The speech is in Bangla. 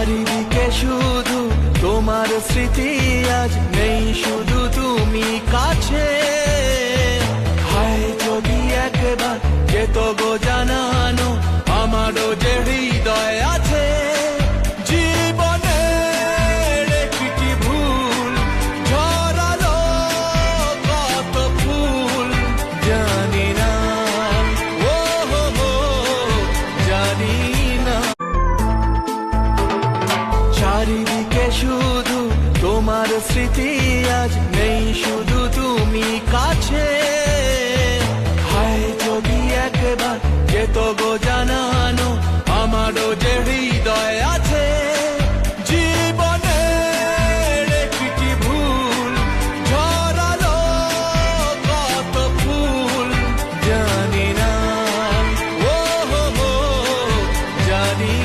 চারিদিকে শুধু তোমার স্মৃতি, আজ নেই শুধু তুমি কাছে। হায় যদি একবার যেত গো জানানো আমারও যে হৃদয় আছে। জীবনের একটি ভুল ঝরালো কত ফুল, জানি না ও জানি না। চারিদিকে শুধু তোমার স্মৃতি, আজ নেই শুধু তুমি কাছে। হায় যদি একবার যেত গো জানানো আমারও যে হৃদয় আছে। জীবনের একটি ভুল ঝরালো কত ফুল, জানি না ও জানি